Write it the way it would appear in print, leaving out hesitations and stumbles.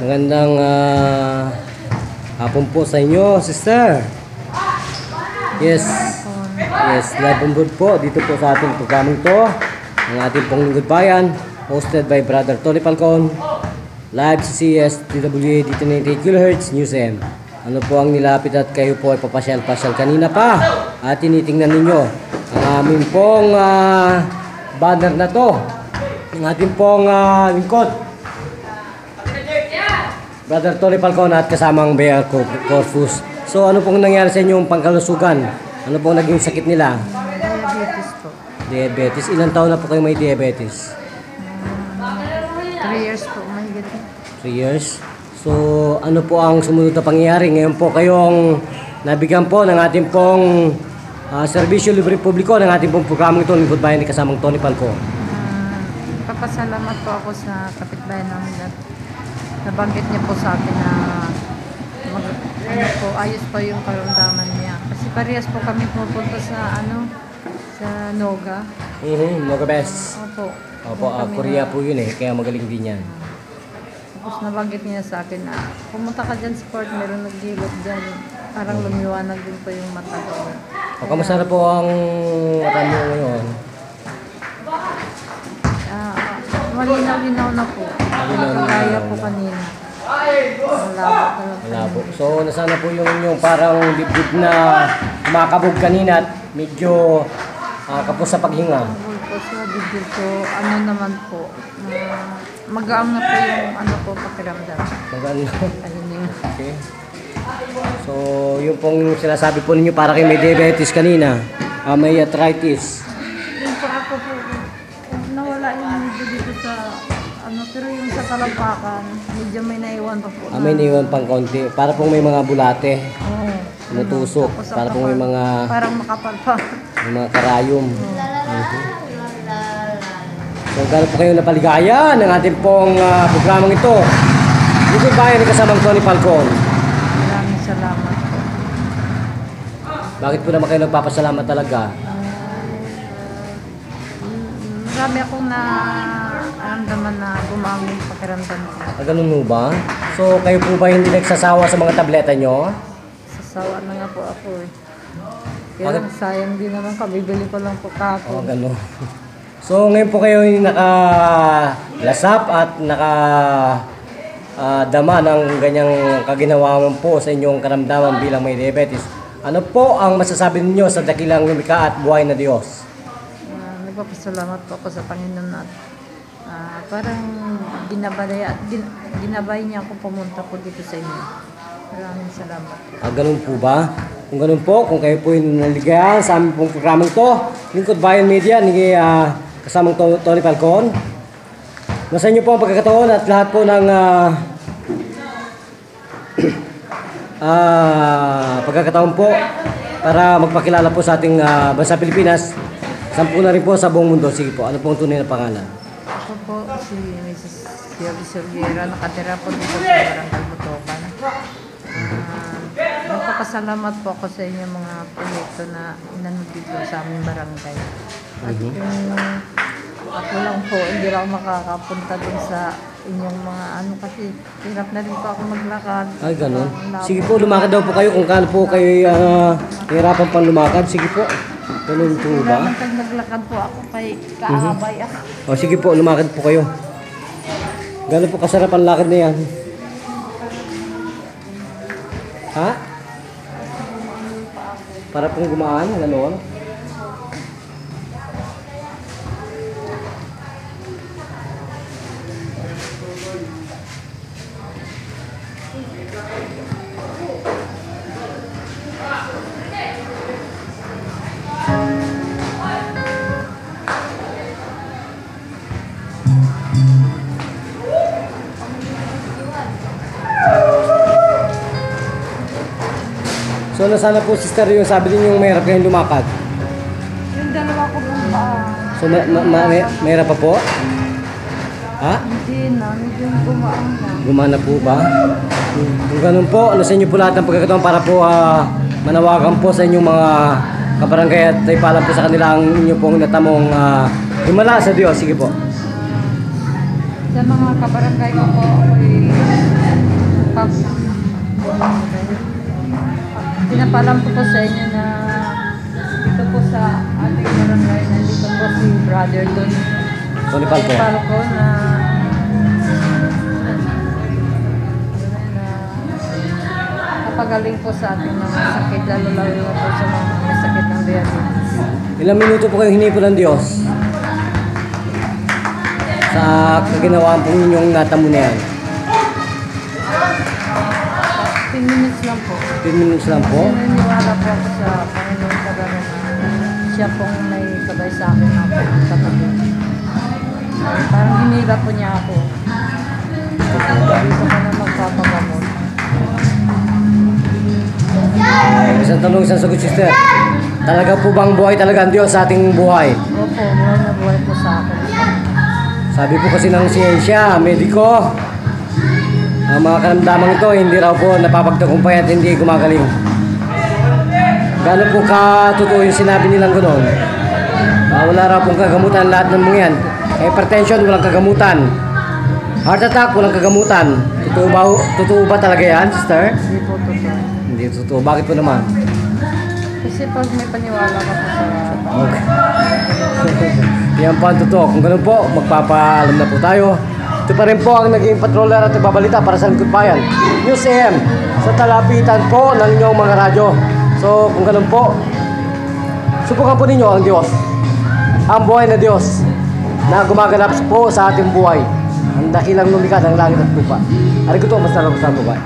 Magandang hapon po sa inyo, sister. Yes, live on board po dito po sa ating programang ito, ang ating pong Lingkod Bayan, hosted by Brother Tony Falcon, live sa CSTWA dito na 88 kHz News M. Ano po ang nilapit at kayo po ay papasyal-pasyal kanina pa at tinitingnan ninyo ang aming pong banner na to, ang ating pong lingkod Brother Tony Falcon at kasamang Bea Corpus. So ano pong nangyari sa inyong pangkalusugan? Ano pong naging sakit nila? Diabetes po. Diabetes. Ilang taon na po kayo may diabetes? 3 years po, mahigit. 3 years. So ano po ang sumunod na pangyayari? Ngayon po kayong nabigyan po ng ating pong serbisyo libre publiko ng ating pong programang ito, Lingkod Bayan ni kasamang Tony Falcon. Papasalamat po ako sa kapitbahay namin at nabanggit niya po sa akin na ayos pa yung karamdaman niya. Kasi parehas po kami pupunta sa sa Noga. Noga Best. Opo. Korea po yun kaya magaling din yan. Tapos nabanggit niya sa akin na pumunta ka dyan sa port, meron naglilot dyan. Parang lumiwanag din po yung mata ko. Kamusta na po ang mata mo ngayon? Malinaw-linaw na po. Kaya po kanina. Malabo. So, nasana po yung inyong parang dibdib na kumakabog kanina at medyo kapos sa paghinga. Po sa dibdib ko, naman po, mag-aam na po yung pakiramdam. Magano? Ayun yun. Okay. So, yung pong sinasabi po ninyo para kayo may diabetes kanina, may arthritis. Yung po ako po, nawala yung medyo dito sa pero yung sa talampakan, medyo may naiwan pa po. May naiwan pang konti. Para pong may mga bulate. Oo. Natusok. Para pong may mga... Parang makapal pa. May mga karayom. So, gano'n po kayo napaligaya ng ating pong programang ito. Lingkod Bayan ni kasamang Tony Falcon. Maraming salamat po. Bakit po naman kayo nagpapasalamat talaga? Marami akong naramdaman na gumaang yung pakiramdam ko. Ganun mo ba? So, kayo po ba hindi nagsasawa sa mga tableta nyo? Sasawa na nga po ako Kaya sayang din naman, kabibili ko lang po kahapon. Ganun. So, ngayon po kayo nakalasap at nakadama ng ganyang kaginawaman po sa inyong karamdaman bilang may diabetes. Ano po ang masasabi ninyo sa dakilang lumikha at buhay na Diyos? Nagpapasalamat po ako sa Panginoon at parang ginabay niya ako pumunta po dito sa inyo. Maraming salamat. Ganun po ba? Kung ganun po, kung kayo po yung naligayahan sa aming pong programang ito, Lingkod Bayan Media, ni kasamang Tony Falcon. Nasa inyo po ang pagkakataon at lahat po ng pagkakataon po para magpakilala po sa ating bansa Pilipinas. Sampu na rin po sa buong mundo. Sige po, ano pong tunay na pangalan? Ako po si Mrs. Yogi Sorguera, nakatira po dito sa Barangay Butokan. Nagpapasalamat po ako sa inyo mga proyekto na inanod dito sa aming barangay. At yung ako lang po, hindi lang makakapunta dun sa inyong mga kasi hirap na rin po ako maglakad. Ay, ganun. Sige po, lumakad daw po kayo kung kano po kayo hirapan pang lumakad. Sige po. Ganun po ba? Kailangan naglakad po ako kay kaabay ako. Sige po, lumakad po kayo. Gano'n po kasarap ang lakad na yan? Ha? Para pong gumaan, gano'n? So, nasana po sister yung sabi din yung mahirap kayong lumakad? Yung dalawa ko pong paa. So, mahirap pa po? Ha? Hindi na, medyo gumaan na. Gumana po ba? Kung ganun po, ano sa inyo po lahat ng pagkakataon para po manawagan po sa inyong mga kabarangay at ipalam po sa kanila ang inyo pong natamong Himala sa Diyos. Sige po. Sa mga kabarangay ko po, ako'y pinapalam ko po sa inyo na dito po sa ating barangay, nandito po si Brother Tony Palco. Palco na napagaling po sa ating mga sakit, lalo-lalo na po sa mga may sakit ng diabetes. Ilang minuto po kayo hinipo ng Diyos sa kaginawaan po ninyong natamo na yan? 10 minutes lang po. 10 minutes lang po? Naniniwala po ako sa Panginoon Tagara na siya pong may kabay sa akin na po katabi. Parang hinila po niya ako. Dito ko na magpapagamot. Isang tanong, isang sagot, sister. Talaga po bang buhay talaga ang Diyos sa ating buhay? Opo, buhay na buhay po sa akin. Sabi po kasi ng siyensya, mediko, ang mga karamdamang ito hindi raw po napapagtagumpay at hindi gumagaling. Gano'n po katotoo yung sinabi nilang gano'n? Wala raw pong kagamutan lahat ng mga yan. Hypertension, walang kagamutan. Heart attack, walang kagamutan. Totoo ba talaga yan, sister? Hindi po totoo. Hindi totoo. Bakit po naman? Kasi pag may paniwala ka po sa Okay. Yan po ang totoo. Kung ganun po, magpapaalam na po tayo. Ito pa rin po ang naging patroller at ibabalita para sa Lingkod Bayan. News AM sa talapitan po ng inyong mga radyo. So kung ganun po, subukan po ninyo ang Diyos. Ang buhay na Diyos na gumaganap po sa ating buhay. Ang dakilang lumikha ng langit at lupa. Arigato, mas talaga sa buhay.